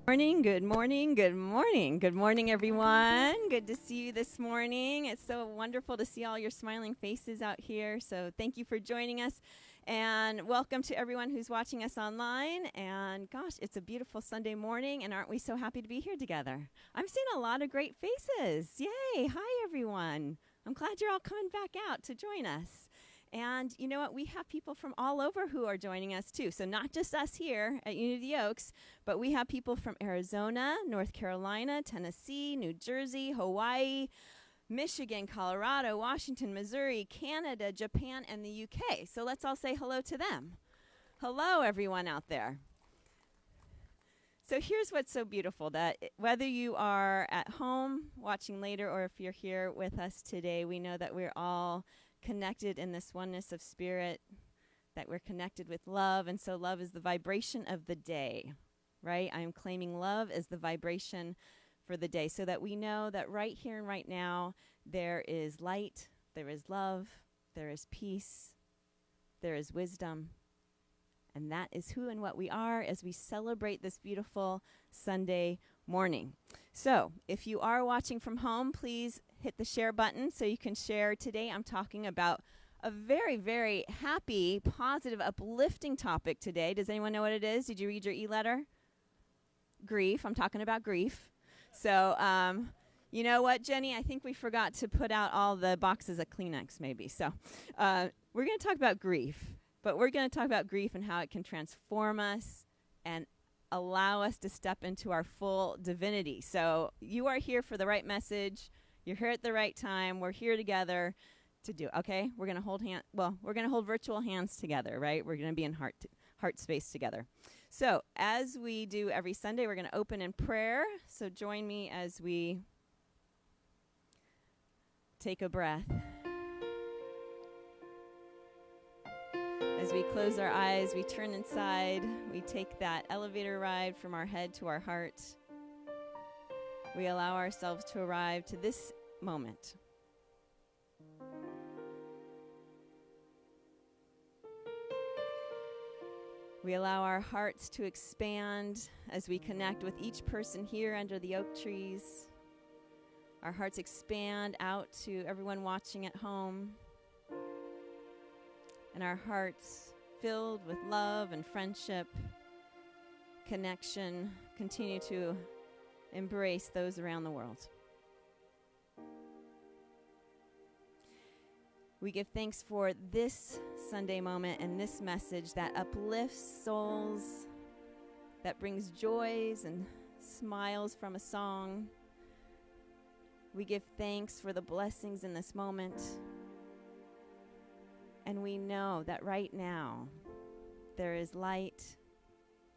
Good morning, everyone. Good to see you this morning. It's so wonderful to see all your smiling faces out here. So thank you for joining us. And welcome to everyone who's watching us online. And gosh, it's a beautiful Sunday morning, and aren't we so happy to be here together? I'm seeing a lot of great faces. Yay. Hi, everyone. I'm glad you're all coming back out to join us. And you know what? We have people from all over who are joining us, too. So not just us here at Unity Oaks, but we have people from Arizona, North Carolina, Tennessee, New Jersey, Hawaii, Michigan, Colorado, Washington, Missouri, Canada, Japan, and the UK. So let's all say hello to them. Hello, everyone out there. So here's what's so beautiful, that whether you are at home watching later or if you're here with us today, we know that we're all connected in this oneness of spirit, that we're connected with love, and so love is the vibration of the day, right? I am claiming love as the vibration for the day, so that we know that right here and right now there is light, there is love, there is peace, there is wisdom, and that is who and what we are as we celebrate this beautiful Sunday morning. So if you are watching from home, please hit the share button so you can share. Today I'm talking about a very, very happy, positive, uplifting topic today. Does anyone know what it is? Did you read your e-letter? Grief. I'm talking about grief. So you know what, Jenny? I think we forgot to put out all the boxes of Kleenex maybe. So we're going to talk about grief. But we're going to talk about grief and how it can transform us and allow us to step into our full divinity. So you are here for the right message. You're here at the right time. We're here together to do. Okay, we're going to hold we're going to hold virtual hands together, right? We're going to be in heart space together. So as we do every Sunday, we're going to open in prayer. So join me as we take a breath. As we close our eyes, we turn inside. We take that elevator ride from our head to our heart. We allow ourselves to arrive to this moment. We allow our hearts to expand as we connect with each person here under the oak trees. Our hearts expand out to everyone watching at home. And our hearts filled with love and friendship, connection, continue to embrace those around the world. We give thanks for this Sunday moment and this message that uplifts souls, that brings joys and smiles from a song. We give thanks for the blessings in this moment. And we know that right now there is light,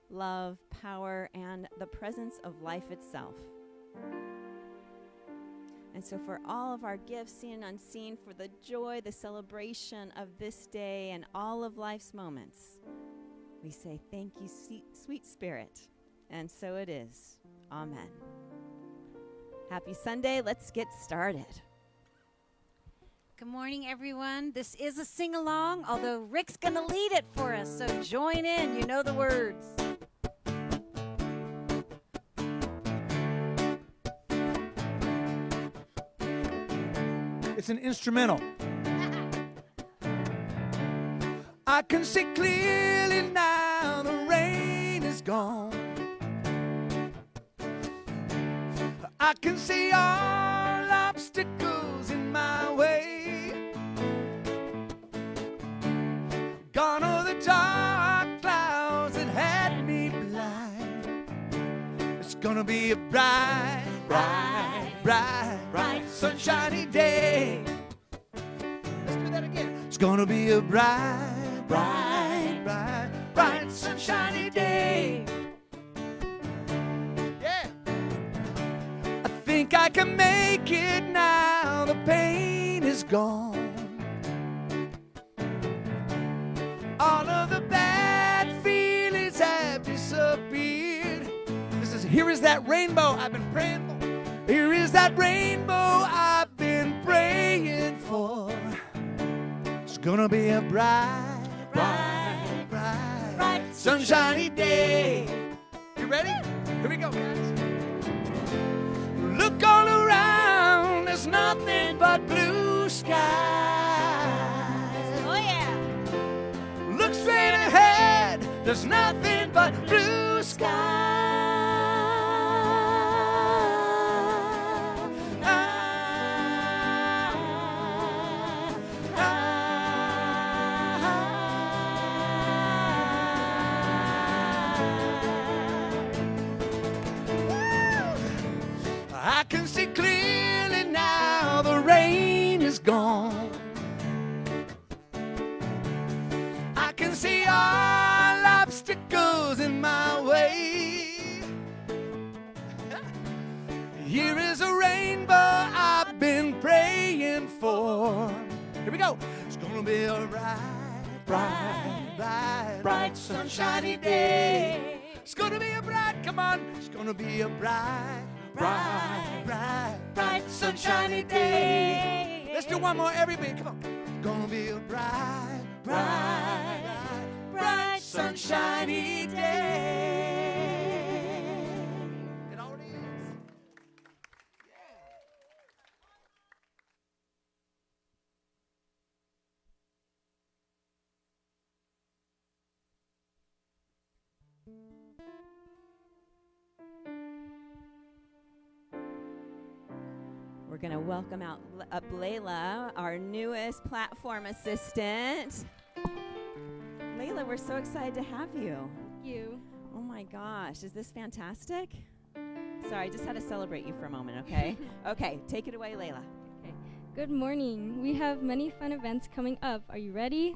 love, power, and the presence of life itself. And so for all of our gifts, seen and unseen, for the joy, the celebration of this day and all of life's moments, we say thank you, sweet Spirit. And so it is. Amen. Happy Sunday. Let's get started. Good morning, everyone. This is a sing-along, although Rick's going to lead it for us, so join in. You know the words. It's an instrumental. I can see clearly now the rain is gone. I can see all obstacles in my way. Gone are the dark clouds that had me blind. It's gonna be a bright, bright, bright, bright, sunshiny day. Let's do that again. It's gonna be a bright, bright, bright, bright, sunshiny day. Yeah. I think I can make it now. The pain is gone. All of the bad feelings have disappeared. Here is that rainbow I've been praying for. Here is that rainbow I've been praying for. It's gonna be a bright, bright, bright, bright, sunshiny day. You ready? Here we go, guys. Look all around, there's nothing but blue skies. Oh, yeah. Look straight ahead, there's nothing but blue skies. I can see clearly now the rain is gone. I can see all obstacles in my way. Here is a rainbow I've been praying for. Here we go. It's gonna be a bright, sunshiny day. It's gonna be a bright, come on. It's gonna be a bright, sunshiny day. Let's do one more, everybody. Come on. It's gonna be a bright, sunshiny day. It already is. We're going to welcome up Layla, our newest platform assistant. Layla, we're so excited to have you. Thank you. Oh my gosh, is this fantastic? Sorry, I just had to celebrate you for a moment, okay? Okay, take it away, Layla. Okay. Good morning. We have many fun events coming up. Are you ready?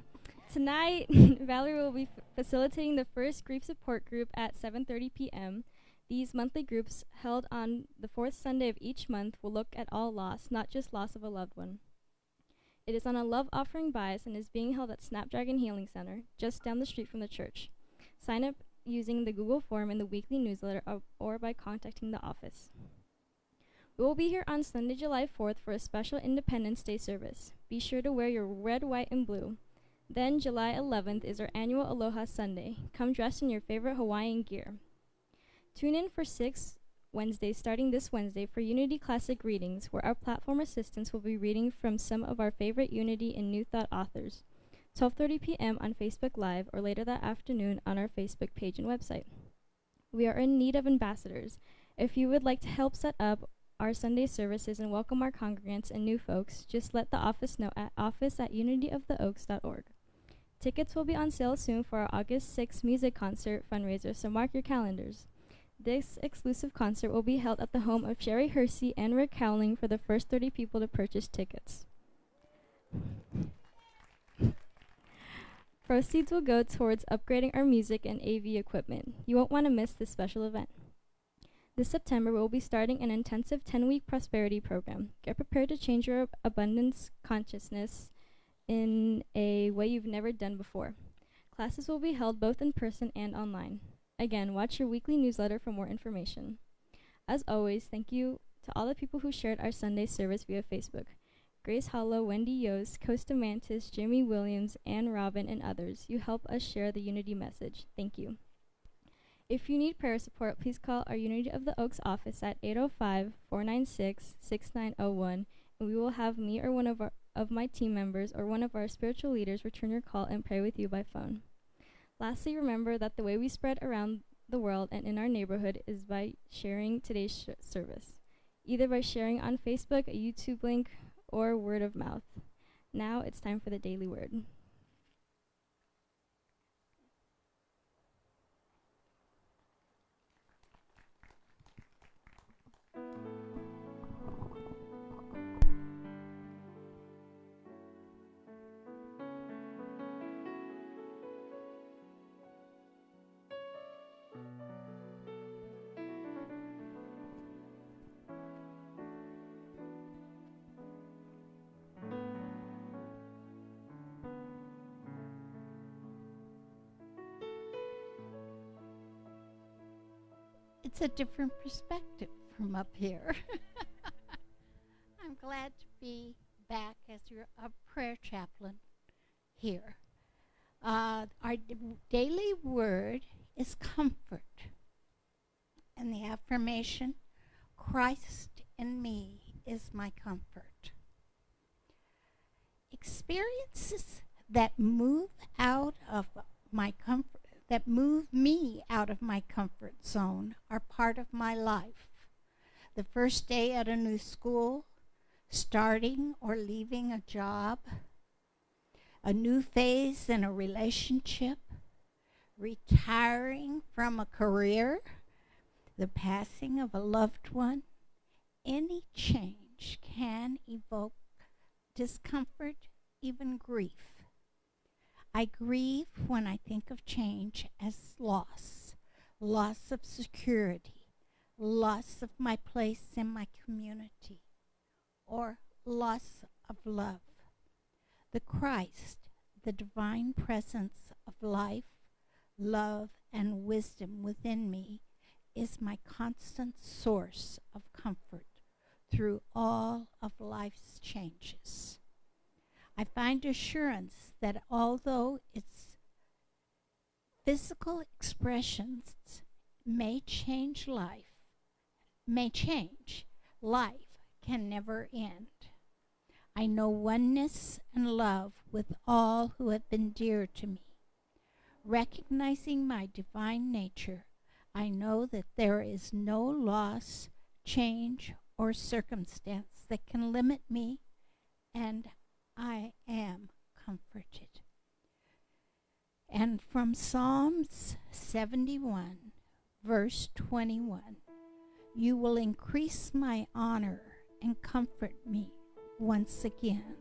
Tonight, Valerie will be facilitating the first grief support group at 7:30 p.m. These monthly groups, held on the fourth Sunday of each month, will look at all loss, not just loss of a loved one. It is on a love offering bias and is being held at Snapdragon Healing Center, just down the street from the church. Sign up using the Google form in the weekly newsletter or by contacting the office. We will be here on Sunday, July 4th for a special Independence Day service. Be sure to wear your red, white, and blue. Then, July 11th is our annual Aloha Sunday. Come dressed in your favorite Hawaiian gear. Tune in for 6 Wednesdays starting this Wednesday for Unity Classic readings, where our platform assistants will be reading from some of our favorite Unity and New Thought authors. 12:30 p.m. on Facebook Live or later that afternoon on our Facebook page and website. We are in need of ambassadors. If you would like to help set up our Sunday services and welcome our congregants and new folks, just let the office know at office@unityoftheoaks.org. Tickets will be on sale soon for our August 6th music concert fundraiser, so mark your calendars. This exclusive concert will be held at the home of Sherry Hersey and Rick Cowling for the first 30 people to purchase tickets. Proceeds will go towards upgrading our music and AV equipment. You won't want to miss this special event. This September, we'll be starting an intensive 10-week prosperity program. Get prepared to change your abundance consciousness in a way you've never done before. Classes will be held both in person and online. Again, watch your weekly newsletter for more information. As always, thank you to all the people who shared our Sunday service via Facebook. Grace Hollow, Wendy Yost, Costa Mantis, Jimmy Williams, Ann Robin, and others. You help us share the Unity message. Thank you. If you need prayer support, please call our Unity of the Oaks office at 805-496-6901, and we will have me or one of my team members or one of our spiritual leaders return your call and pray with you by phone. Lastly, remember that the way we spread around the world and in our neighborhood is by sharing today's service, either by sharing on Facebook, a YouTube link, or word of mouth. Now it's time for the Daily Word. It's a different perspective from up here. I'm glad to be back as a prayer chaplain here. Our daily word is comfort. And the affirmation, Christ in me is my comfort. Experiences that move out of my comfort, that move me out of my comfort zone are part of my life. The first day at a new school, starting or leaving a job, a new phase in a relationship, retiring from a career, the passing of a loved one, any change can evoke discomfort, even grief. I grieve when I think of change as loss, loss of security, loss of my place in my community, or loss of love. The Christ, the divine presence of life, love, and wisdom within me is my constant source of comfort through all of life's changes. I find assurance that although its physical expressions may change, life can never end. I know oneness and love with all who have been dear to me. Recognizing my divine nature, I know that there is no loss, change, or circumstance that can limit me, and I am comforted. And from Psalms 71, verse 21, you will increase my honor and comfort me once again.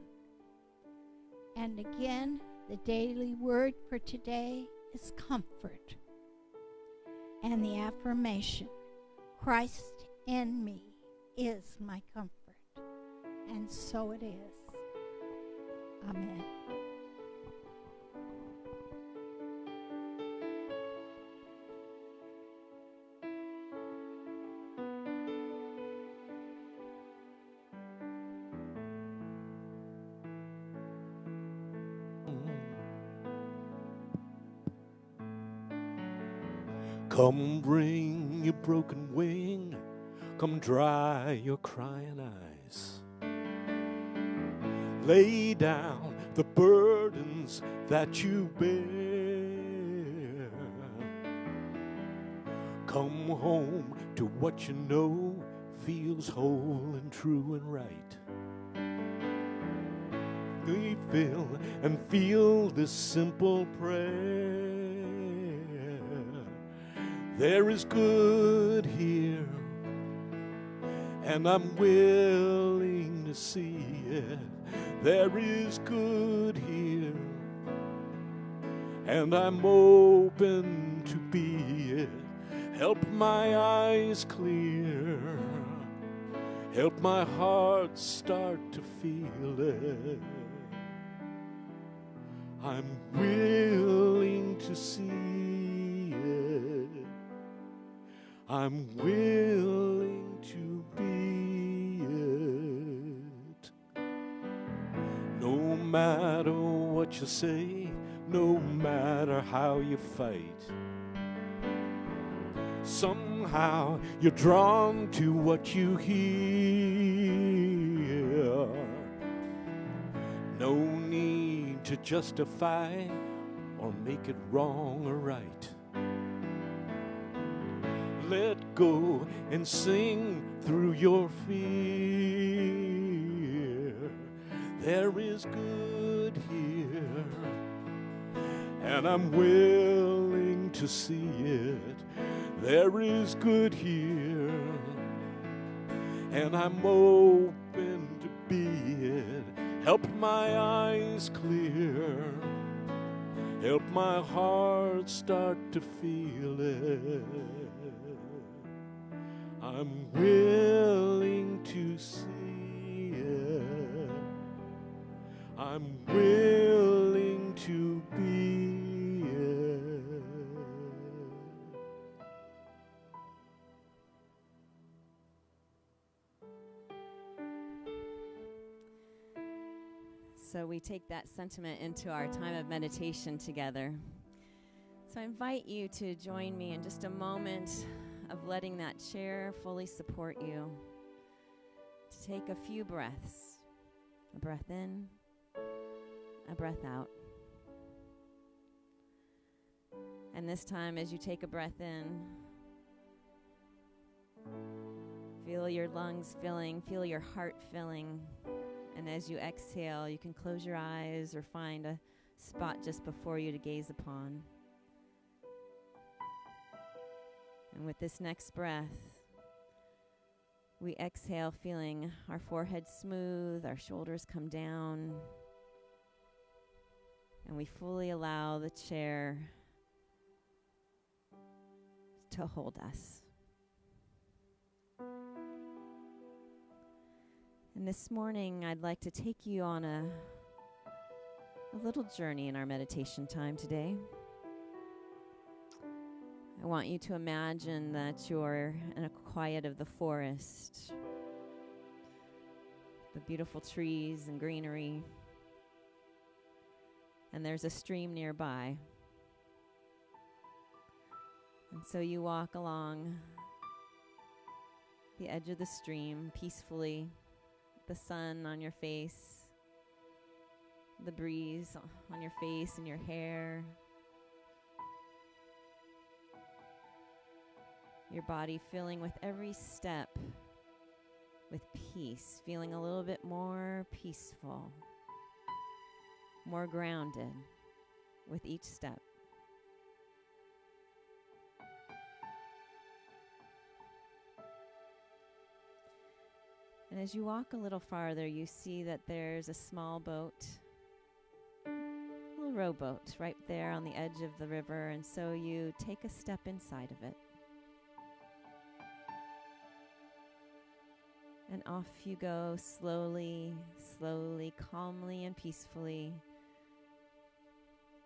And again, the daily word for today is comfort. And the affirmation, Christ in me is my comfort. And so it is. Amen. Come bring your broken wing, come dry your crying eyes. Lay down the burdens that you bear. Come home to what you know feels whole and true and right. We feel and feel this simple prayer. There is good here, and I'm willing to see it. There is good here, and I'm open to be it. Help my eyes clear, help my heart start to feel it. I'm willing to see it. I'm willing to be it. No matter what you say, no matter how you fight, somehow you're drawn to what you hear. No need to justify or make it wrong or right. Let go and sing through your fear. There is good here, and I'm willing to see it. There is good here, and I'm open to be it. Help my eyes clear, help my heart start to feel it. I'm willing to see it. I'm willing to be it. So we take that sentiment into our time of meditation together. So I invite you to join me in just a moment of letting that chair fully support you, to take a few breaths. A breath in, a breath out. And this time, as you take a breath in, feel your lungs filling, feel your heart filling. And as you exhale, you can close your eyes or find a spot just before you to gaze upon. And with this next breath, we exhale, feeling our forehead smooth, our shoulders come down, and we fully allow the chair to hold us. And this morning, I'd like to take you on a little journey in our meditation time today. I want you to imagine that you're in a quiet of the forest, the beautiful trees and greenery, and there's a stream nearby. And so you walk along the edge of the stream peacefully, the sun on your face, the breeze on your face and your hair, your body filling with every step with peace, feeling a little bit more peaceful, more grounded with each step. And as you walk a little farther, you see that there's a small boat, a little rowboat right there on the edge of the river, and so you take a step inside of it. And off you go slowly, slowly, calmly, and peacefully.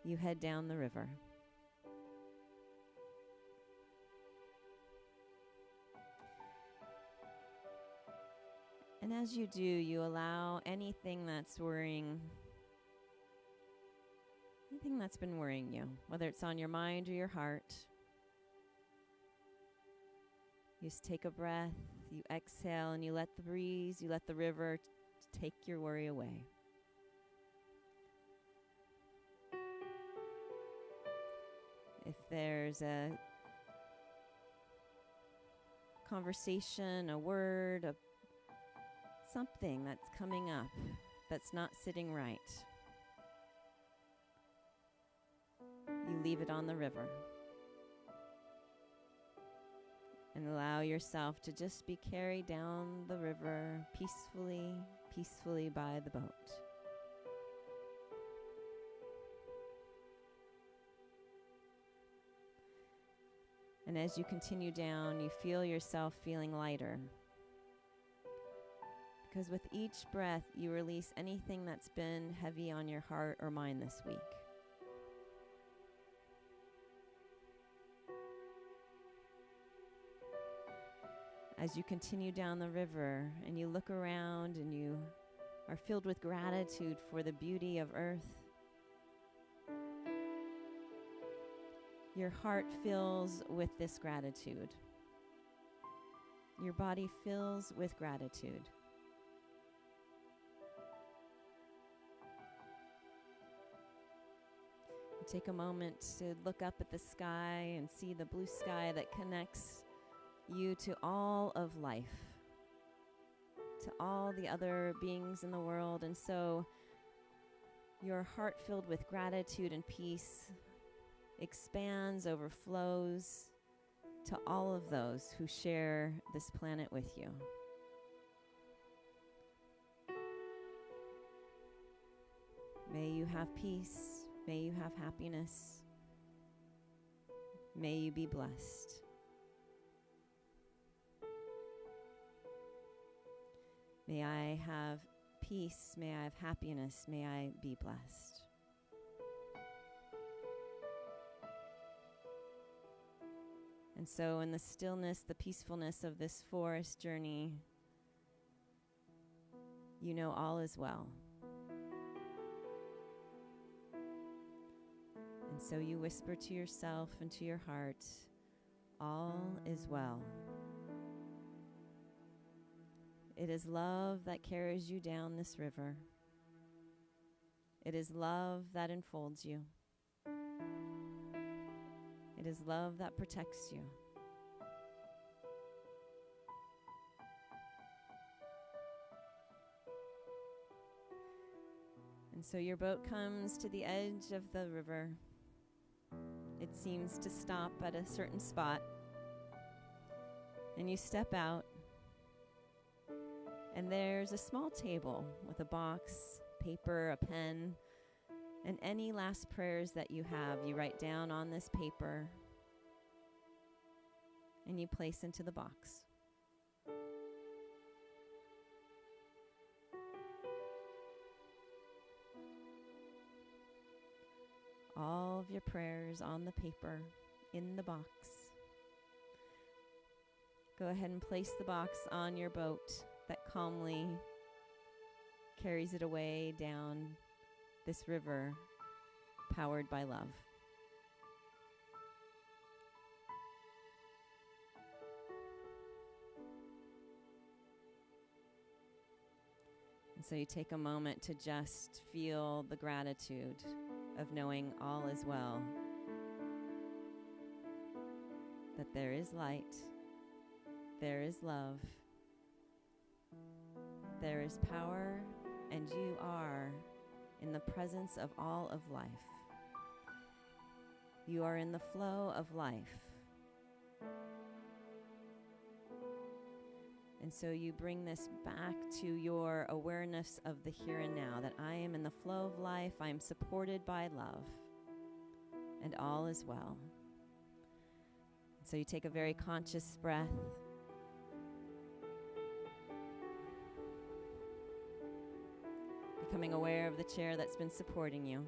You head down the river. And as you do, you allow anything that's worrying, anything that's been worrying you, whether it's on your mind or your heart. You just take a breath, you exhale, and you let the breeze, you let the river take your worry away. If there's a conversation, a word, something that's coming up that's not sitting right, you leave it on the river and allow yourself to just be carried down the river peacefully, peacefully by the boat. And as you continue down, you feel yourself feeling lighter. Because with each breath, you release anything that's been heavy on your heart or mind this week. As you continue down the river and you look around and you are filled with gratitude for the beauty of earth, your heart fills with this gratitude. Your body fills with gratitude. Take a moment to look up at the sky and see the blue sky that connects you to all of life, to all the other beings in the world. And so your heart filled with gratitude and peace expands, overflows to all of those who share this planet with you. May you have peace. May you have happiness. May you be blessed. May I have peace. May I have happiness. May I be blessed. And so in the stillness, the peacefulness of this forest journey, you know all is well. And so you whisper to yourself and to your heart, all is well. It is love that carries you down this river. It is love that enfolds you. It is love that protects you. And so your boat comes to the edge of the river. It seems to stop at a certain spot. And you step out. And there's a small table with a box, paper, a pen, and any last prayers that you have, you write down on this paper and you place into the box. All of your prayers on the paper, in the box. Go ahead and place the box on your boat that calmly carries it away down this river powered by love. And so you take a moment to just feel the gratitude of knowing all is well, that there is light, there is love, there is power, and you are in the presence of all of life. You are in the flow of life. And so you bring this back to your awareness of the here and now, that I am in the flow of life, I am supported by love, and all is well. And so you take a very conscious breath. Becoming aware of the chair that's been supporting you.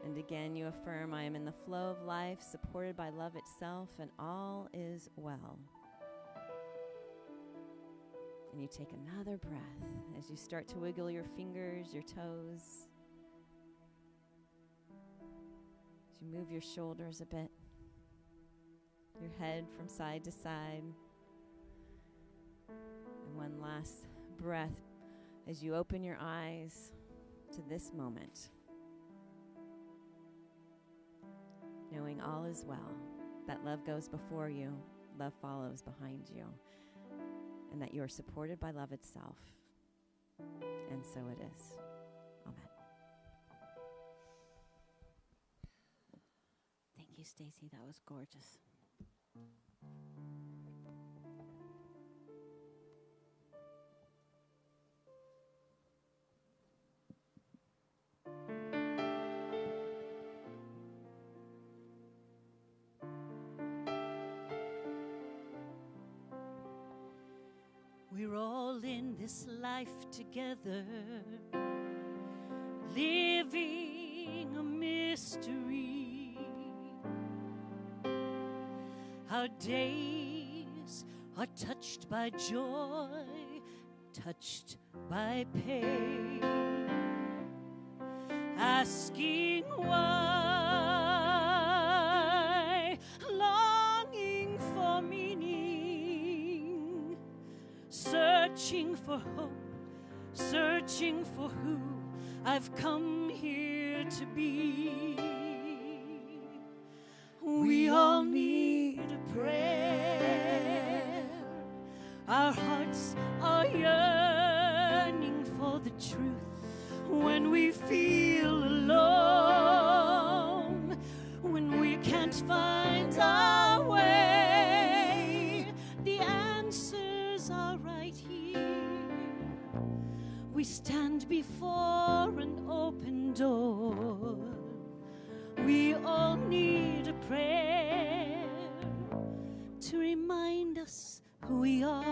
And again, you affirm, I am in the flow of life, supported by love itself, and all is well. And you take another breath as you start to wiggle your fingers, your toes. As you move your shoulders a bit, your head from side to side. And one last breath as you open your eyes to this moment, knowing all is well, that love goes before you, love follows behind you, and that you are supported by love itself. And so it is. Amen. Thank you, Stacy. That was gorgeous. We're all in this life together, living a mystery. Our days are touched by joy, touched by pain, asking why, longing for meaning, searching for hope, searching for who I've come here to be. We all need a prayer. Our hearts are yearning for the truth. When we feel alone, when we can't find our way, the answers are right here. We stand before an open door. We all need a prayer to remind us who we are.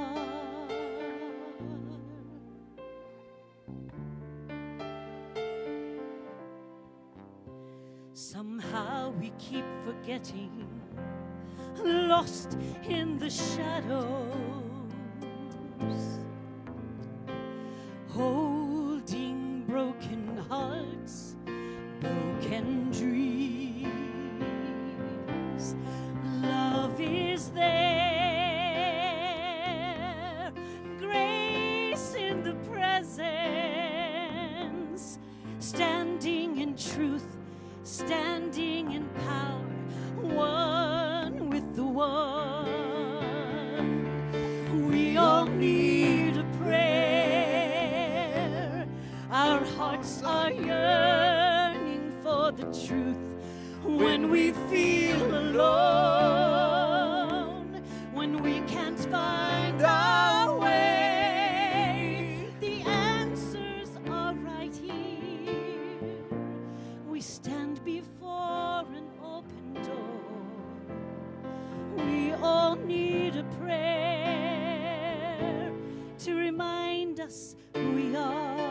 Somehow we keep forgetting, lost in the shadows, holding broken hearts, broken dreams, on. We all need a prayer. Our hearts are yearning for the truth when we feel alone, when we can't find our way. The answers are right here. We stand before an open door. We all need a prayer to remind us who we are.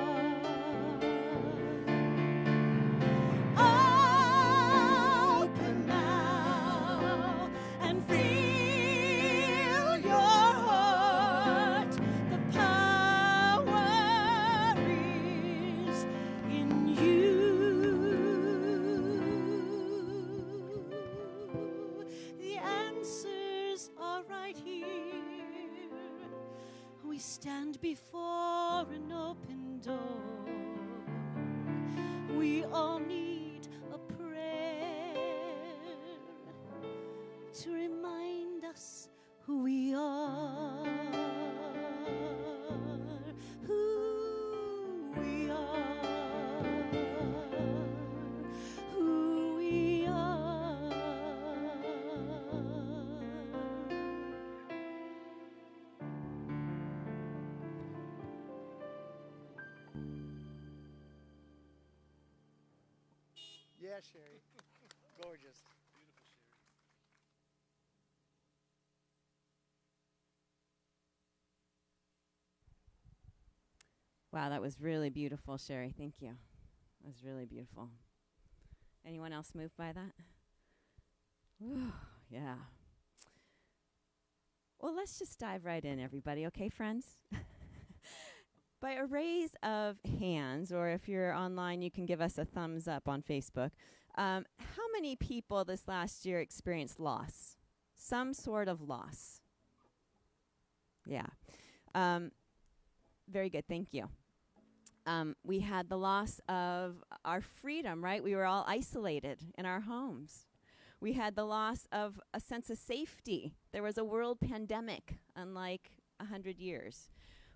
Open now and feel your heart. The power is in you. The answers are right here. We stand before an open door. We all need a prayer to remind us who we are. Who we are. Who we are. Yeah, Sherry. Gorgeous. Wow, that was really beautiful, Sherry. Thank you. That was really beautiful. Anyone else moved by that? Whew, yeah. Well, let's just dive right in, everybody. Okay, friends? By a raise of hands, or if you're online, you can give us a thumbs up on Facebook. How many people this last year experienced loss? Some sort of loss. Yeah. Very good. Thank you. We had the loss of our freedom, right? We were all isolated in our homes. We had the loss of a sense of safety. There was a world pandemic, unlike 100 years.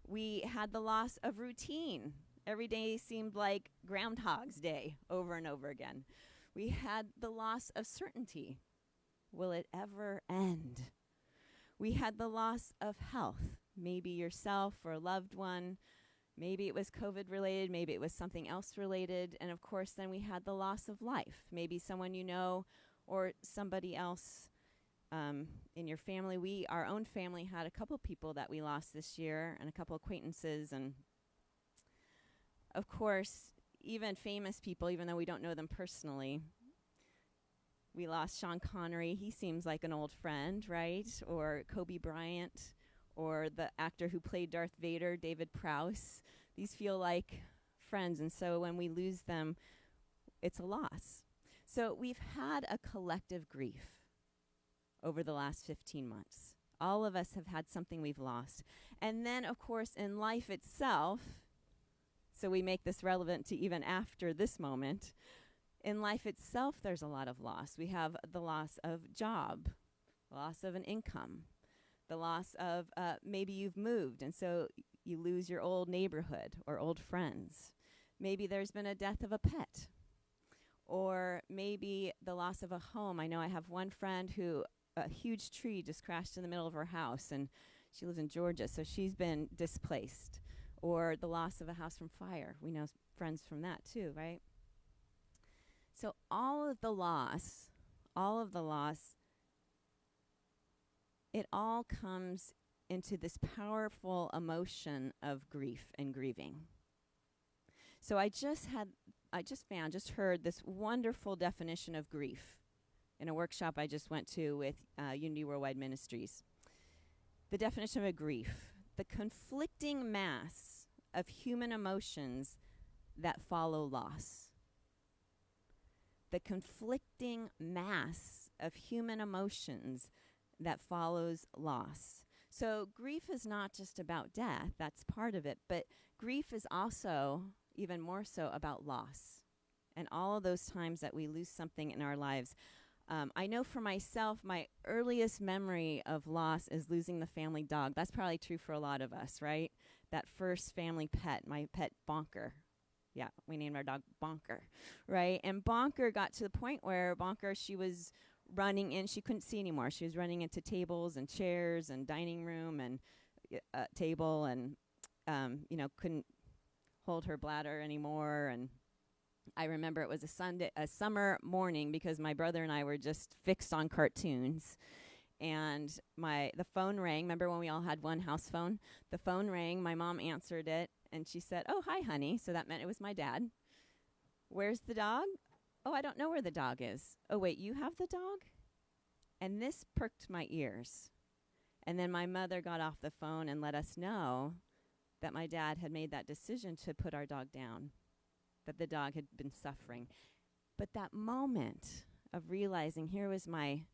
We had the loss of routine. Every day seemed like Groundhog's Day over and over again. We had the loss of certainty. Will it ever end? We had the loss of health, maybe yourself or a loved one. Maybe it was COVID related, maybe it was something else related. And of course, then we had the loss of life. Maybe someone you know or somebody else in your family. Our own family had a couple people that we lost this year and a couple acquaintances. And of course, even famous people, even though we don't know them personally. We lost Sean Connery. He seems like an old friend, right? Or Kobe Bryant, or the actor who played Darth Vader, David Prowse. These feel like friends, and so when we lose them, it's a loss. So we've had a collective grief over the last 15 months. All of us have had something we've lost. And then, of course, in life itself, so we make this relevant to even after this moment, in life itself, there's a lot of loss. We have the loss of job, loss of an income, the loss of maybe you've moved, and so you lose your old neighborhood or old friends. Maybe there's been a death of a pet, or maybe the loss of a home. I know I have one friend who a huge tree just crashed in the middle of her house, and she lives in Georgia, so she's been displaced. Or the loss of a house from fire. We know friends from that too, right? So all of the loss, it all comes into this powerful emotion of grief and grieving. So I just heard this wonderful definition of grief in a workshop I just went to with Unity Worldwide Ministries. The definition of a grief: the conflicting mass of human emotions that follow loss. The conflicting mass of human emotions that follows loss. So grief is not just about death, that's part of it, but grief is also, even more so, about loss. And all of those times that we lose something in our lives. I know for myself, my earliest memory of loss is losing the family dog. That's probably true for a lot of us, right? That first family pet, my pet Bonker. Yeah, we named our dog Bonker, right? And Bonker got to the point where Bonker, she was running in. She couldn't see anymore. She was running into tables and chairs and dining room and table and, couldn't hold her bladder anymore. And I remember it was a summer morning because my brother and I were just fixed on cartoons. And the phone rang. Remember when we all had one house phone? The phone rang. My mom answered it, and she said, "Oh, hi, honey." So that meant it was my dad. "Where's the dog?" "Oh, I don't know where the dog is." "Oh, wait, you have the dog?" And this perked my ears. And then my mother got off the phone and let us know that my dad had made that decision to put our dog down, that the dog had been suffering. But that moment of realizing here was my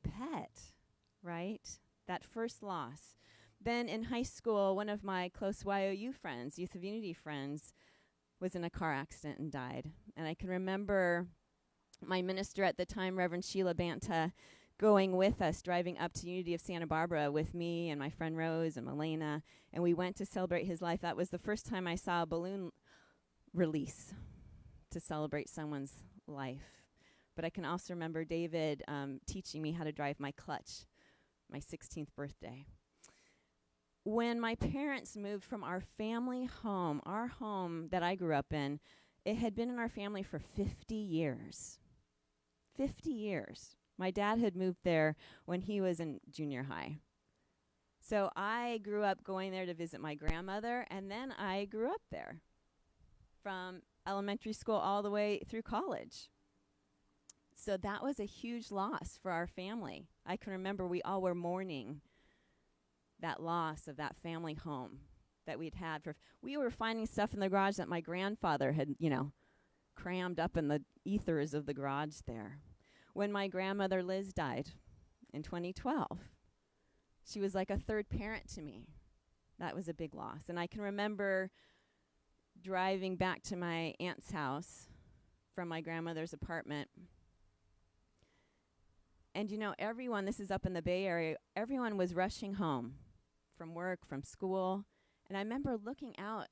pet, right? That first loss. Then in high school, one of my close YOU friends, Youth of Unity friends, was in a car accident and died. And I can remember my minister at the time, Reverend Sheila Banta, going with us, driving up to Unity of Santa Barbara with me and my friend Rose and Melena, and we went to celebrate his life. That was the first time I saw a balloon release to celebrate someone's life. But I can also remember David teaching me how to drive my clutch, my 16th birthday. When my parents moved from our family home, our home that I grew up in, it had been in our family for 50 years. 50 years. My dad had moved there when he was in junior high. So I grew up going there to visit my grandmother, and then I grew up there from elementary school all the way through college. So that was a huge loss for our family. I can remember we all were mourning that loss of that family home that we'd had. We were finding stuff in the garage that my grandfather had, crammed up in the ethers of the garage there. When my grandmother Liz died in 2012, she was like a third parent to me. That was a big loss. And I can remember driving back to my aunt's house from my grandmother's apartment. And everyone, this is up in the Bay Area, everyone was rushing home from work, from school. And I remember looking out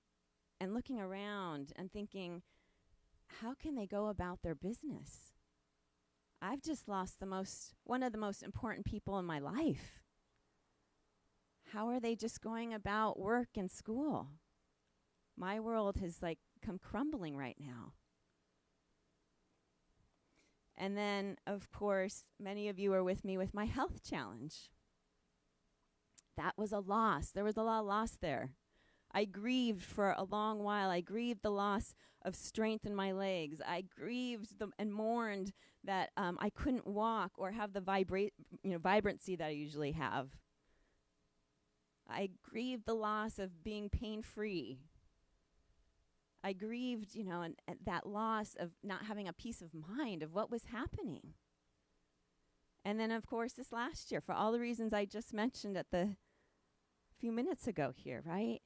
and looking around and thinking, how can they go about their business? I've just lost one of the most important people in my life. How are they just going about work and school? My world has come crumbling right now. And then, of course, many of you are with me with my health challenge. That was a loss. There was a lot of loss there. I grieved for a long while. I grieved the loss of strength in my legs. I grieved and mourned that I couldn't walk or have the vibrancy that I usually have. I grieved the loss of being pain-free. I grieved, and that loss of not having a peace of mind of what was happening. And then, of course, this last year, for all the reasons I just mentioned at the few minutes ago here, right?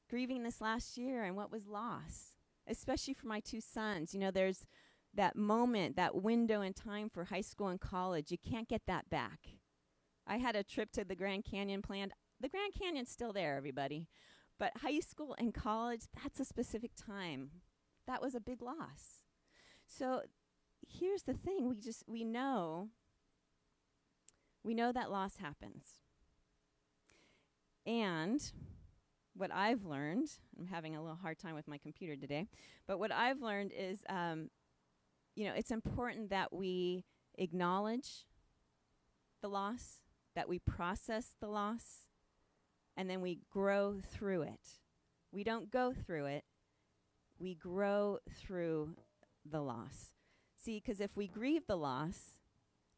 Grieving this last year and what was lost, especially for my two sons. There's that moment, that window in time for high school and college. You can't get that back. I had a trip to the Grand Canyon planned. The Grand Canyon's still there, everybody. But high school and college, that's a specific time. That was a big loss. So here's the thing. We know that loss happens. And what I've learned, I'm having a little hard time with my computer today, but what I've learned is, it's important that we acknowledge the loss, that we process the loss, and then we grow through it. We don't go through it. We grow through the loss. See, because if we grieve the loss,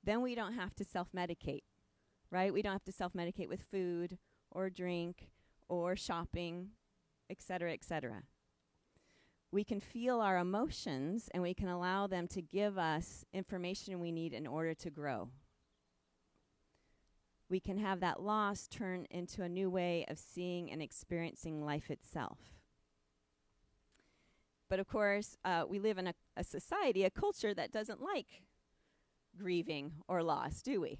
then we don't have to self-medicate, right? We don't have to self-medicate with food or drink or shopping, et cetera, et cetera. We can feel our emotions, and we can allow them to give us information we need in order to grow. We can have that loss turn into a new way of seeing and experiencing life itself. But of course, we live in a society, a culture that doesn't like grieving or loss, do we?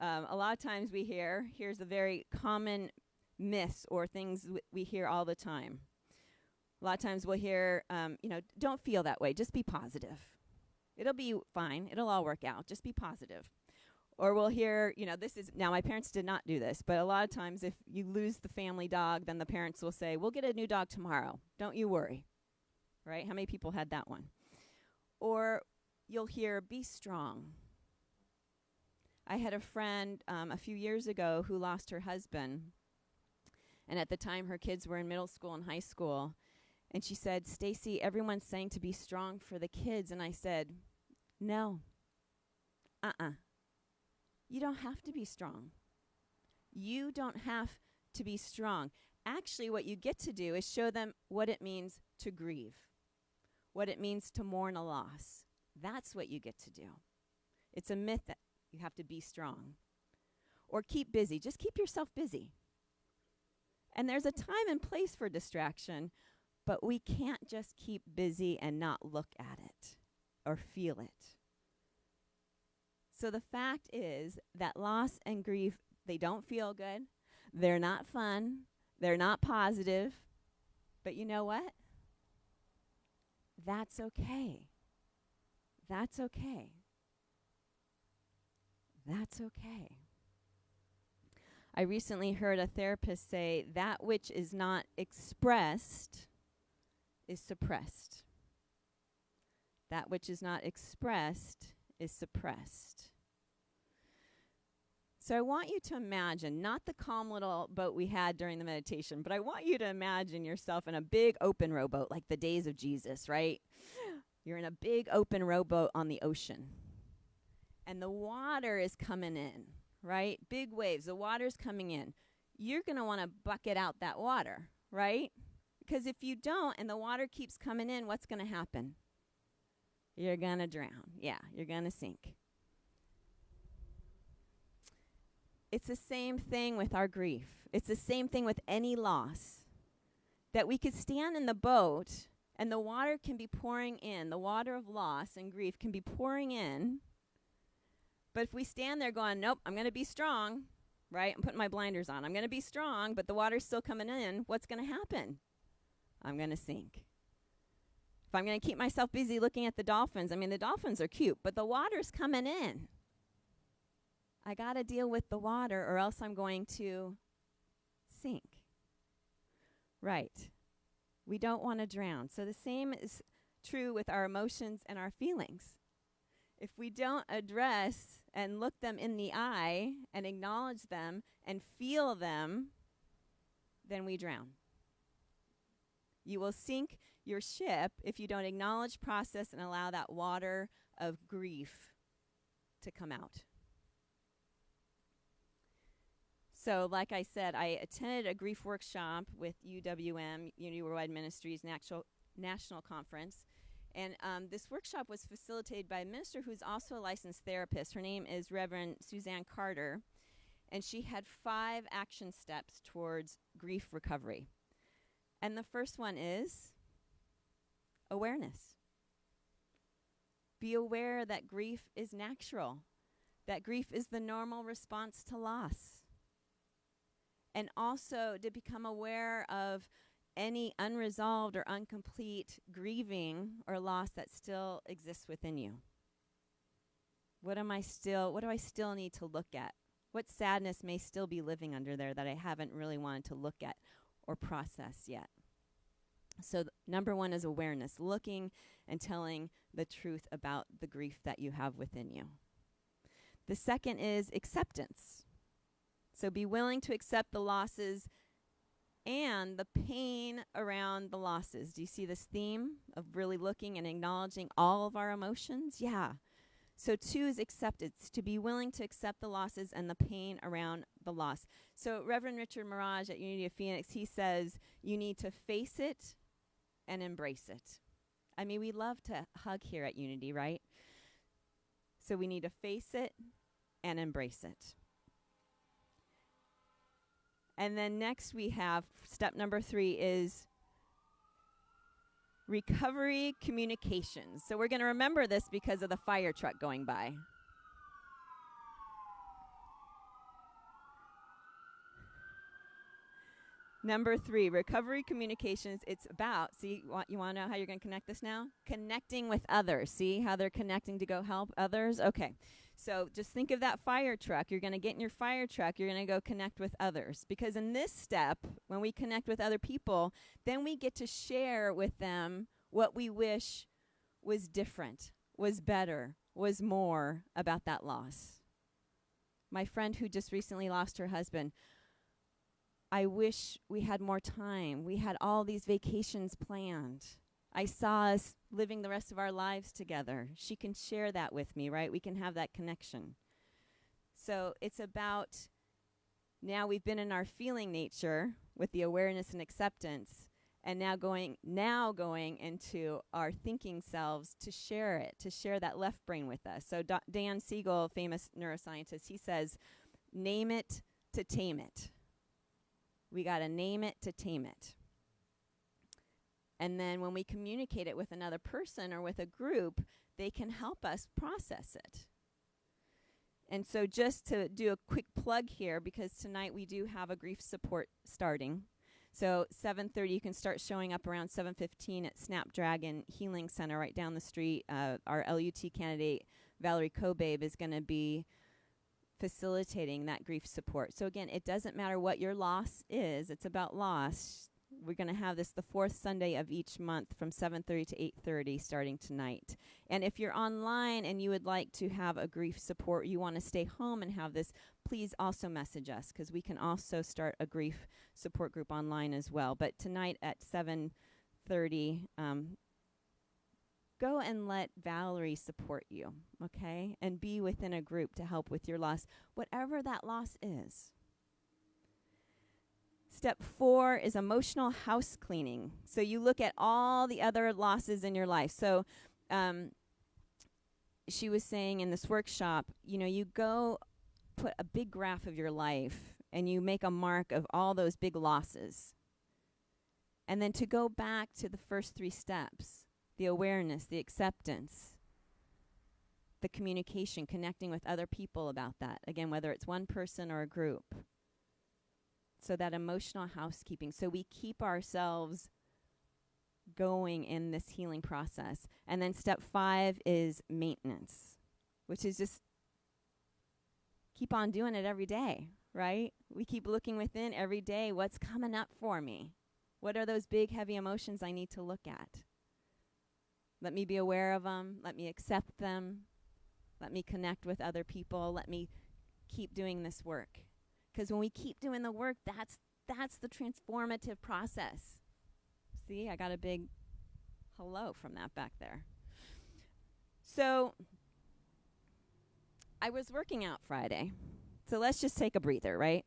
A lot of times we here's a very common myths or things we hear all the time. A lot of times we'll hear, don't feel that way. Just be positive. It'll be fine. It'll all work out. Just be positive. Or we'll hear, now my parents did not do this, but a lot of times if you lose the family dog, then the parents will say, we'll get a new dog tomorrow. Don't you worry. Right? How many people had that one? Or you'll hear, be strong. I had a friend a few years ago who lost her husband. And at the time, her kids were in middle school and high school. And she said, Stacy, everyone's saying to be strong for the kids. And I said, no. You don't have to be strong. You don't have to be strong. Actually, what you get to do is show them what it means to grieve, what it means to mourn a loss. That's what you get to do. It's a myth that you have to be strong. Or keep busy. Just keep yourself busy. And there's a time and place for distraction, but we can't just keep busy and not look at it or feel it. So the fact is that loss and grief, they don't feel good. They're not fun. They're not positive. But you know what? That's okay. That's okay. That's okay. I recently heard a therapist say that which is not expressed is suppressed. That which is not expressed is suppressed. So I want you to imagine, not the calm little boat we had during the meditation, but I want you to imagine yourself in a big open rowboat, like the days of Jesus, right? You're in a big open rowboat on the ocean. And the water is coming in, right? Big waves, the water's coming in. You're going to want to bucket out that water, right? Because if you don't and the water keeps coming in, what's going to happen? You're going to drown. Yeah, you're going to sink. It's the same thing with our grief. It's the same thing with any loss. That we could stand in the boat and the water can be pouring in. The water of loss and grief can be pouring in. But if we stand there going, nope, I'm going to be strong, right? I'm putting my blinders on. I'm going to be strong, but the water's still coming in. What's going to happen? I'm going to sink. If I'm going to keep myself busy looking at the dolphins, the dolphins are cute, but the water's coming in. I got to deal with the water or else I'm going to sink. Right. We don't want to drown. So the same is true with our emotions and our feelings. If we don't address and look them in the eye and acknowledge them and feel them, then we drown. You will sink your ship if you don't acknowledge, process, and allow that water of grief to come out. So, like I said, I attended a grief workshop with UWM, Unity Worldwide Ministries National Conference. And this workshop was facilitated by a minister who's also a licensed therapist. Her name is Reverend Suzanne Carter. And she had 5 action steps towards grief recovery. And the first one is awareness. Be aware that grief is natural, that grief is the normal response to loss. And also to become aware of any unresolved or incomplete grieving or loss that still exists within you. What do I still need to look at? What sadness may still be living under there that I haven't really wanted to look at or process yet? So number 1 is awareness, looking and telling the truth about the grief that you have within you. The second is acceptance. So be willing to accept the losses and the pain around the losses. Do you see this theme of really looking and acknowledging all of our emotions? Yeah. So 2 is acceptance, to be willing to accept the losses and the pain around the loss. So Reverend Richard Mirage at Unity of Phoenix, he says you need to face it and embrace it. We love to hug here at Unity, right? So we need to face it and embrace it. And then next we have step number 3 is recovery communications. So we're going to remember this because of the fire truck going by. Number 3, recovery communications. It's about, see, you want to know how you're going to connect this now? Connecting with others. See how they're connecting to go help others? Okay. So just think of that fire truck. You're going to get in your fire truck. You're going to go connect with others. Because in this step, when we connect with other people, then we get to share with them what we wish was different, was better, was more about that loss. My friend who just recently lost her husband, I wish we had more time. We had all these vacations planned. I saw us living the rest of our lives together. She can share that with me, right? We can have that connection. So it's about, now we've been in our feeling nature with the awareness and acceptance, and now going into our thinking selves to share it, to share that left brain with us. So Dan Siegel, famous neuroscientist, he says, name it to tame it. We got to name it to tame it. And then when we communicate it with another person or with a group, they can help us process it. And so just to do a quick plug here, because tonight we do have a grief support starting. So 7:30, you can start showing up around 7:15 at Snapdragon Healing Center right down the street. Our LUT candidate, Valerie Kobabe, is going to be facilitating that grief support. So again, it doesn't matter what your loss is. It's about loss. We're going to have this the 4th Sunday of each month from 7:30 to 8:30 starting tonight. And if you're online and you would like to have a grief support, you want to stay home and have this, please also message us, because we can also start a grief support group online as well. But tonight at 7:30, go and let Valerie support you, okay? And be within a group to help with your loss, whatever that loss is. Step 4 is emotional house cleaning. So you look at all the other losses in your life. So she was saying in this workshop, you go put a big graph of your life and you make a mark of all those big losses. And then to go back to the first 3 steps. The awareness, the acceptance, the communication, connecting with other people about that. Again, whether it's one person or a group. So that emotional housekeeping. So we keep ourselves going in this healing process. And then step 5 is maintenance, which is just keep on doing it every day, right? We keep looking within every day. What's coming up for me? What are those big, heavy emotions I need to look at? Let me be aware of them. Let me accept them. Let me connect with other people. Let me keep doing this work. Because when we keep doing the work, that's the transformative process. See, I got a big hello from that back there. So I was working out Friday. So let's just take a breather, right?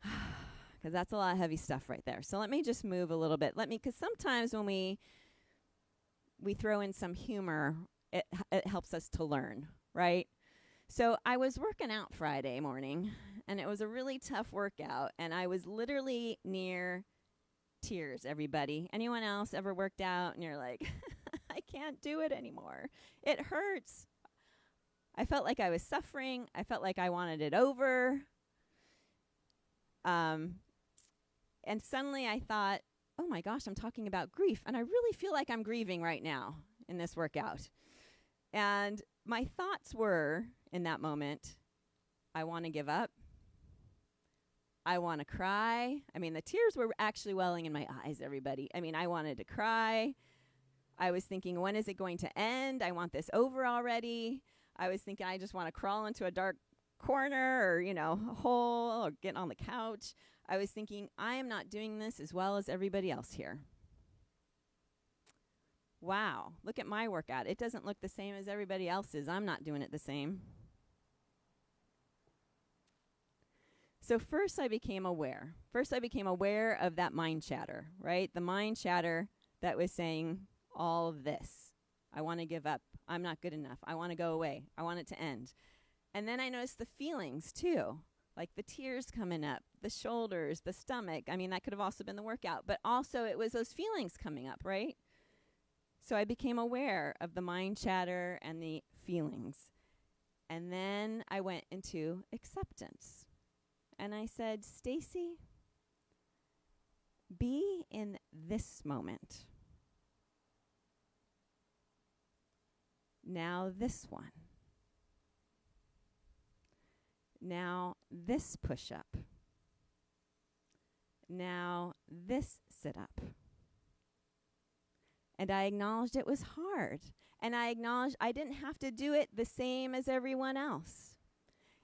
Because that's a lot of heavy stuff right there. So let me just move a little bit. Because sometimes when we throw in some humor, it helps us to learn, right? So I was working out Friday morning, and it was a really tough workout, and I was literally near tears, everybody. Anyone else ever worked out, and you're like, I can't do it anymore. It hurts. I felt like I was suffering. I felt like I wanted it over. And suddenly I thought, oh my gosh, I'm talking about grief, and I really feel like I'm grieving right now in this workout. And my thoughts were, in that moment, I want to give up. I want to cry. I mean, the tears were actually welling in my eyes, everybody. I mean, I wanted to cry. I was thinking, when is it going to end? I want this over already. I was thinking, I just want to crawl into a dark corner or, a hole or get on the couch. I was thinking, I am not doing this as well as everybody else here. Wow, look at my workout. It doesn't look the same as everybody else's. I'm not doing it the same. So first I became aware. First I became aware of that mind chatter, right? The mind chatter that was saying all of this. I want to give up. I'm not good enough. I want to go away. I want it to end. And then I noticed the feelings too, like the tears coming up, the shoulders, the stomach. I mean, that could have also been the workout, but also it was those feelings coming up, right? So I became aware of the mind chatter and the feelings. And then I went into acceptance. And I said, Stacy, be in this moment. Now this one. Now this push-up. Now this sit-up. And I acknowledged it was hard. And I acknowledged I didn't have to do it the same as everyone else.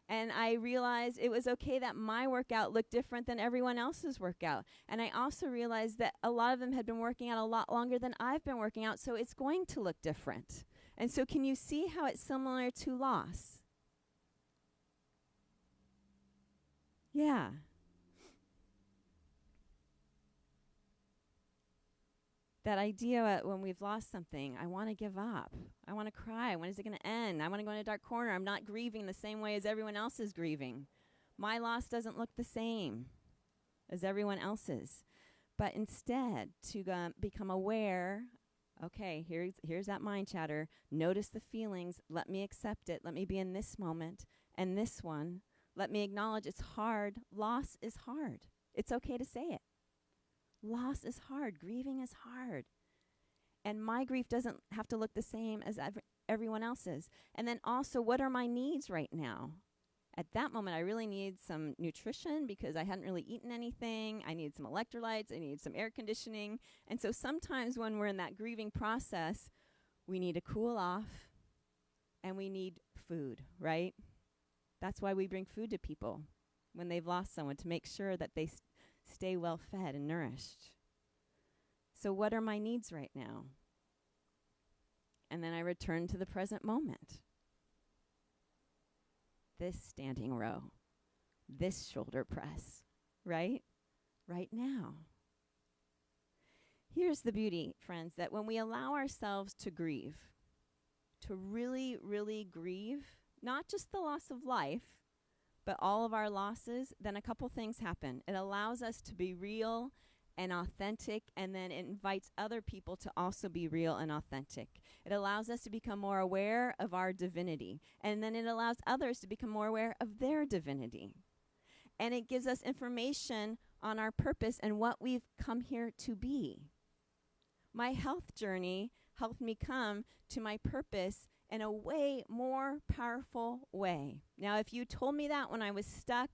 And I realized it was okay that my workout looked different than everyone else's workout. And I also realized that a lot of them had been working out a lot longer than I've been working out, so it's going to look different. And so can you see how it's similar to loss? Yeah. That idea when we've lost something, I want to give up. I want to cry. When is it going to end? I want to go in a dark corner. I'm not grieving the same way as everyone else is grieving. My loss doesn't look the same as everyone else's. But instead, to become aware, okay, here's that mind chatter. Notice the feelings. Let me accept it. Let me be in this moment and this one. Let me acknowledge it's hard. Loss is hard. It's okay to say it. Loss is hard. Grieving is hard. And my grief doesn't have to look the same as everyone else's. And then also, what are my needs right now? At that moment, I really need some nutrition because I hadn't really eaten anything. I need some electrolytes. I need some air conditioning. And so sometimes when we're in that grieving process, we need to cool off and we need food, right? That's why we bring food to people when they've lost someone, to make sure that they stay well fed and nourished. So what are my needs right now? And then I return to the present moment. This standing row, this shoulder press, right? Right now. Here's the beauty, friends, that when we allow ourselves to grieve, to really, really grieve, not just the loss of life, but all of our losses, then a couple things happen. It allows us to be real and authentic, and then it invites other people to also be real and authentic. It allows us to become more aware of our divinity, and then it allows others to become more aware of their divinity. And it gives us information on our purpose and what we've come here to be. My health journey helped me come to my purpose in a way more powerful way. Now, if you told me that when I was stuck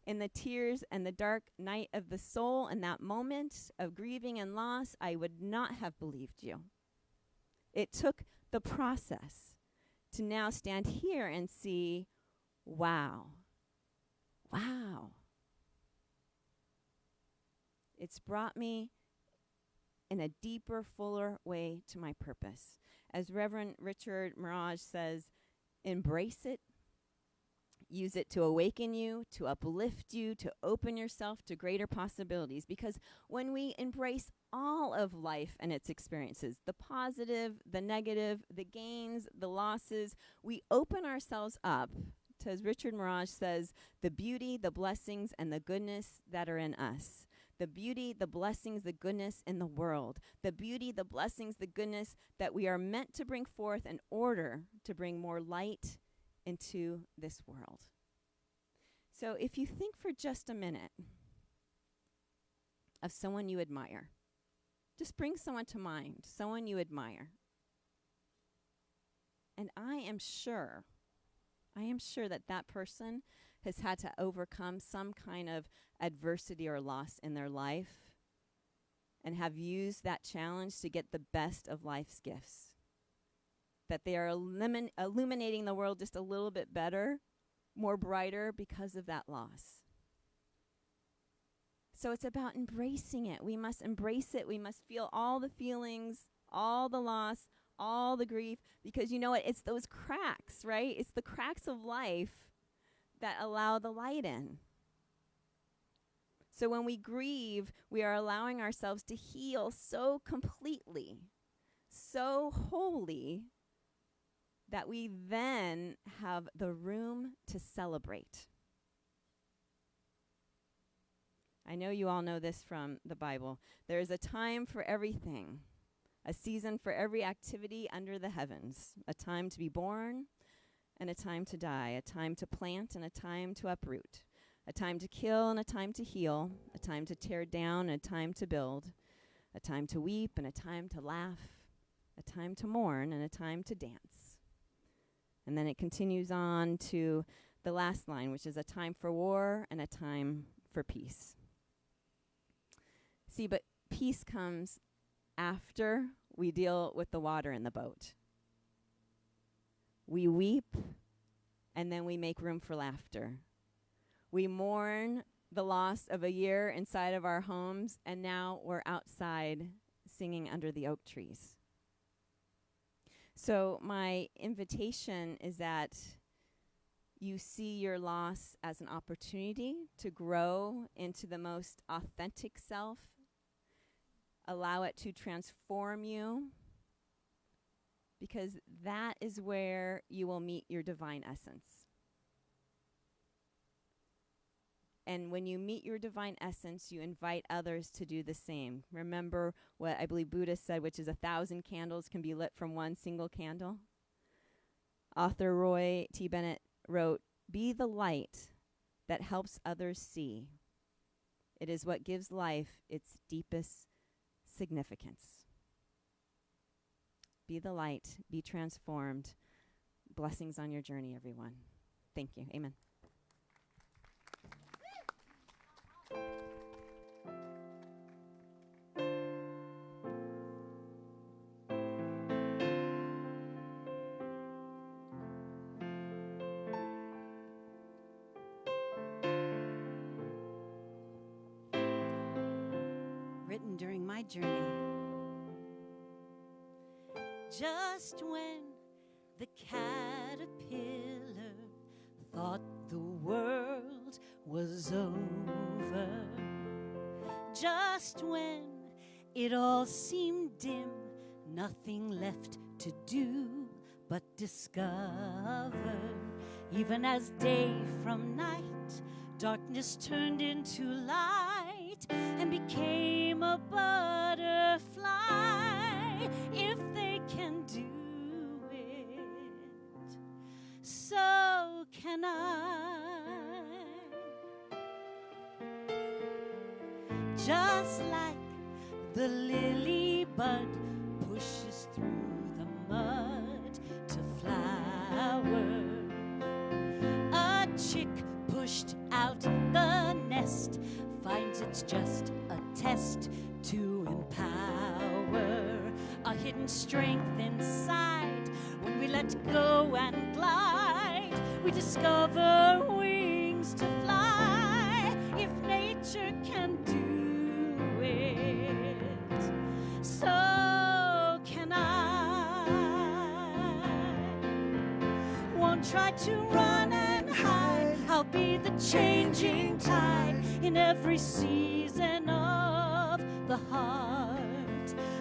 in the tears and the dark night of the soul in that moment of grieving and loss, I would not have believed you. It took the process to now stand here and see, wow. It's brought me in a deeper, fuller way to my purpose. As Reverend Richard Mirage says, embrace it. Use it to awaken you, to uplift you, to open yourself to greater possibilities. Because when we embrace all of life and its experiences, the positive, the negative, the gains, the losses, we open ourselves up to, as Richard Mirage says, the beauty, the blessings, and the goodness that are in us. The beauty, the blessings, the goodness in the world. The beauty, the blessings, the goodness that we are meant to bring forth in order to bring more light into this world. So if you think for just a minute of someone you admire, just bring someone to mind, someone you admire. And I am sure that that person has had to overcome some kind of adversity or loss in their life and have used that challenge to get the best of life's gifts. That they are illuminating the world just a little bit better, more brighter because of that loss. So it's about embracing it. We must embrace it. We must feel all the feelings, all the loss, all the grief, because you know what? It's those cracks, right? It's the cracks of life that allow the light in. So when we grieve, we are allowing ourselves to heal so completely, so wholly, that we then have the room to celebrate. I know you all know this from the Bible. There is a time for everything, a season for every activity under the heavens, a time to be born and a time to die, a time to plant and a time to uproot, A time to kill and a time to heal, a time to tear down and a time to build, a time to weep and a time to laugh, a time to mourn and a time to dance. And then it continues on to the last line, which is a time for war and a time for peace. See, but peace comes after we deal with the water in the boat. We weep, and then we make room for laughter. We mourn the loss of a year inside of our homes, and now we're outside singing under the oak trees. So my invitation is that you see your loss as an opportunity to grow into the most authentic self. Allow it to transform you, because that is where you will meet your divine essence. And when you meet your divine essence, you invite others to do the same. Remember what I believe Buddha said, which is 1,000 candles can be lit from one single candle. Author Roy T. Bennett wrote, "Be the light that helps others see. It is what gives life its deepest significance." Be the light, be transformed. Blessings on your journey, everyone. Thank you. Amen. Written during my journey. Just when the caterpillar thought the world was over, just when it all seemed dim, nothing left to do but discover, even as day from night, darkness turned into light and became a butterfly. If they can do it, so can I. Just like the lily bud pushes through the mud to flower, a chick pushed out the nest finds it's just a test to empower a hidden strength inside. When we let go and glide, we discover wings to fly. If nature can do it, so can I. Won't try to run and hide, I'll be the changing tide in every season of the heart.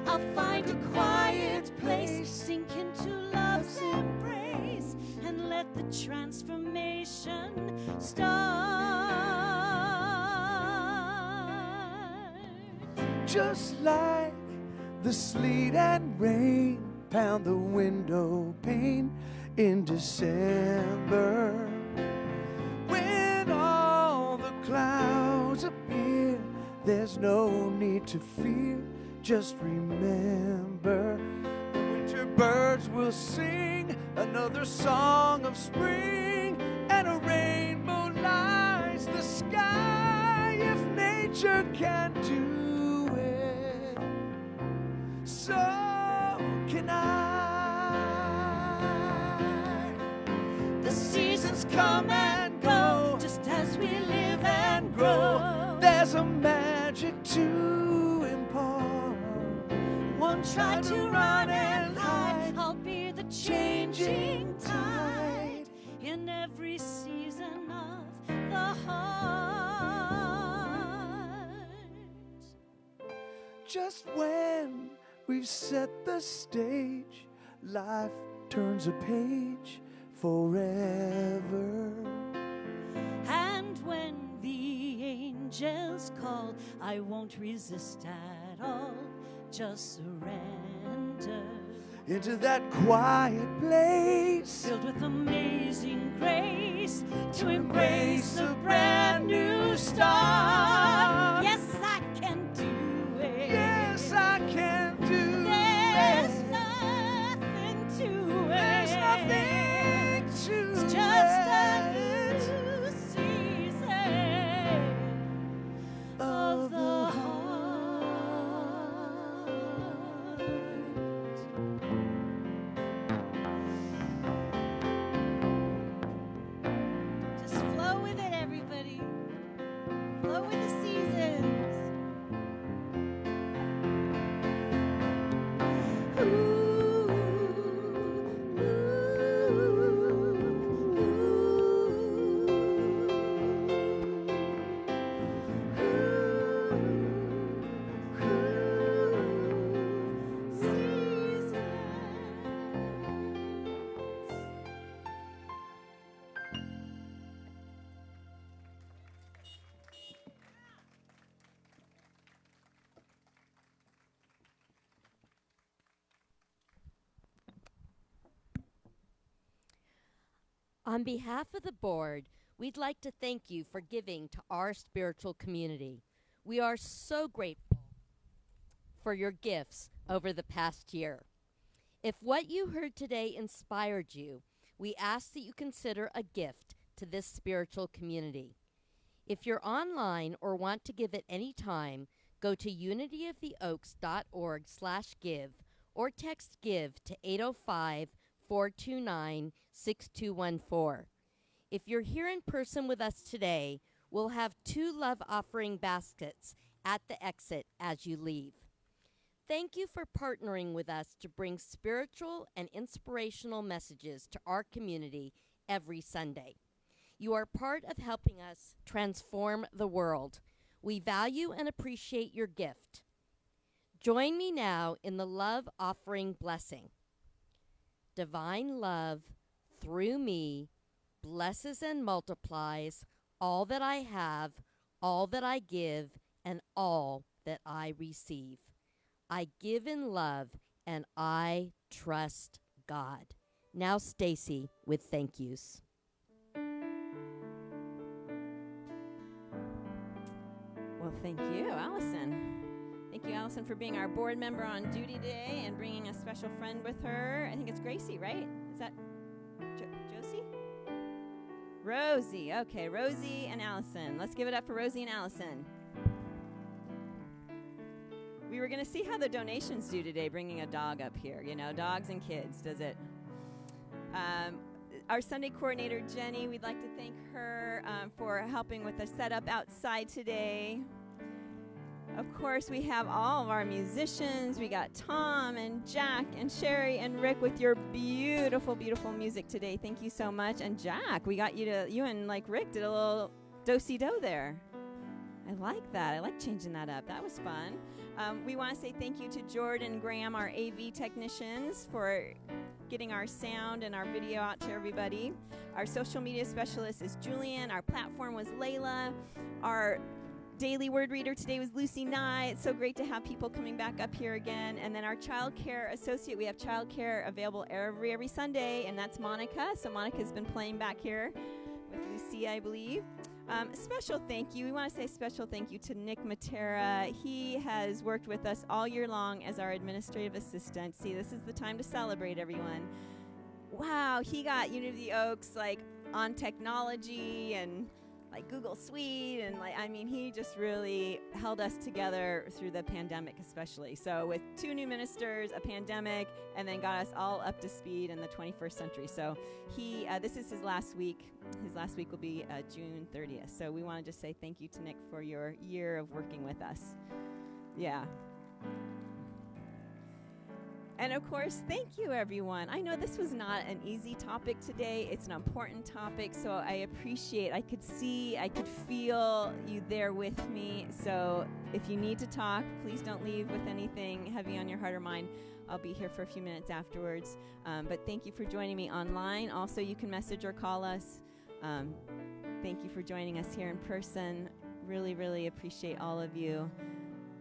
I'll find a quiet place, sink into love's embrace, and let the transformation start. Just like the sleet and rain pound the window pane in December, when all the clouds appear, there's no need to fear. Just remember, the winter birds will sing another song of spring, and a rainbow lights the sky. If nature can do it, so can I. The seasons come and go, just as we live and grow. There's a magic to impart. Won't try to run and hide, I'll be the changing tide in every season of the heart. Just when we've set the stage, life turns a page forever. And when the angels call, I won't resist at all, just surrender. into that quiet place, filled with amazing grace, to embrace a brand new start. Yes, I can do it. yes, I can do There's it. nothing to There's it. nothing to It's just it. a new season of the heart. Just flow with it, everybody. Flow with the seasons. On behalf of the board, we'd like to thank you for giving to our spiritual community. We are so grateful for your gifts over the past year. If what you heard today inspired you, we ask that you consider a gift to this spiritual community. If you're online or want to give at any time, go to unityoftheoaks.org/give or text GIVE to 805-429-6214. If you're here in person with us today, we'll have 2 love offering baskets at the exit as you leave. Thank you for partnering with us to bring spiritual and inspirational messages to our community every Sunday. You are part of helping us transform the world. We value and appreciate your gift. Join me now in the love offering blessing. Divine love through me blesses and multiplies all that I have, all that I give, and all that I receive. I give in love, and I trust God. Now Stacy with thank yous. Well, thank you, Allison. Thank you, Allison, for being our board member on duty today and bringing a special friend with her. I think it's Gracie, right? Is that Josie? Rosie. Okay, Rosie and Allison. Let's give it up for Rosie and Allison. We were going to see how the donations do today, bringing a dog up here. You know, dogs and kids, does it? Our Sunday coordinator, Jenny, we'd like to thank her for helping with the setup outside today. Of course, we have all of our musicians. We got Tom and Jack and Sherry and Rick with your beautiful, beautiful music today. Thank you so much. And Jack, we got you and like Rick did a little do-si-do there. I like that. I like changing that up. That was fun. We want to say thank you to Jordan and Graham, our AV technicians, for getting our sound and our video out to everybody. Our social media specialist is Julian. Our platform was Layla. Our daily word reader today was Lucy Nye. It's so great to have people coming back up here again. And then our child care associate, we have child care available every Sunday, and that's Monica. So Monica's been playing back here with Lucy, I believe. Special thank you. We want to say a special thank you to Nick Matera. He has worked with us all year long as our administrative assistant. See, this is the time to celebrate, everyone. Wow, he got Unity of the Oaks like on technology and like Google Suite, and he just really held us together through the pandemic, especially. So with 2 new ministers, a pandemic, and then got us all up to speed in the 21st century. So this is his last week. His last week will be June 30th. So we want to just say thank you to Nick for your year of working with us. Yeah. And of course, thank you, everyone. I know this was not an easy topic today. It's an important topic, so I could see, I could feel you there with me. So if you need to talk, please don't leave with anything heavy on your heart or mind. I'll be here for a few minutes afterwards. But thank you for joining me online. Also, you can message or call us. Thank you for joining us here in person. Really, really appreciate all of you.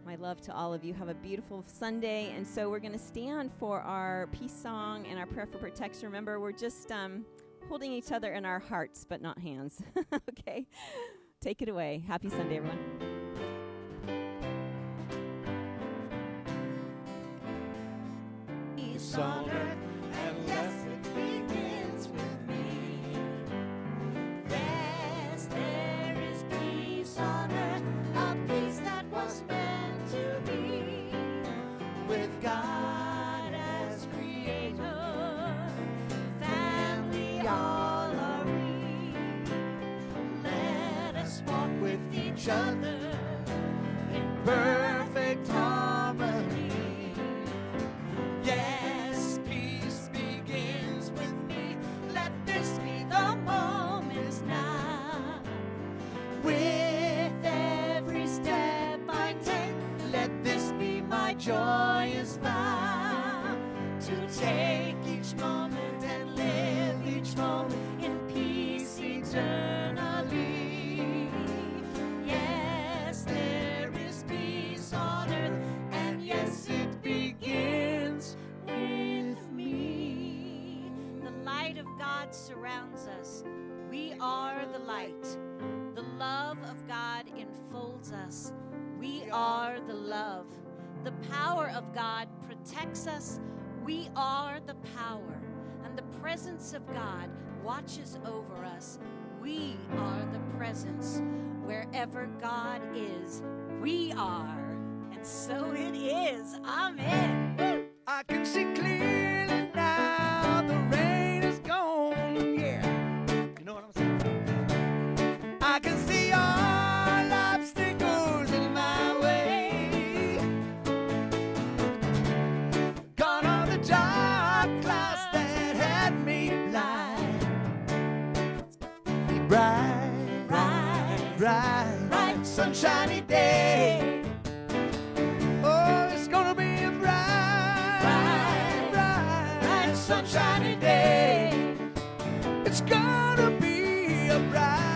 My love to all of you. Have a beautiful Sunday. And so we're going to stand for our peace song and our prayer for protection. Remember, we're just holding each other in our hearts, but not hands. Okay? Take it away. Happy Sunday, everyone. Peace on earth, and yes, it begins with me. Yes, there is peace on earth, a peace that was meant to be. With God as Creator, family all are we. Let us walk with each other in perfect harmony. Yes, peace begins with me. Let this be the moment now. With every step I take, let this be my joyous vow. To take each moment and live each moment in peace eternally. Yes, there is peace on earth, and yes, it begins with me. The light of God surrounds us. We are the light. The love of God enfolds us. We are the love. The power of God protects us. We are the power. And the presence of God watches over us. We are the presence. Wherever God is, we are. And so it is. Amen. Woo! I can see clearly now, the rain is gone, yeah. You know what I'm saying? I can see all obstacles in my way. Gone are the dark clouds that had me blind. Be bright, Bright, bright, sunshiny day. Oh, it's gonna be a bright, sunshiny day. It's gonna be a bright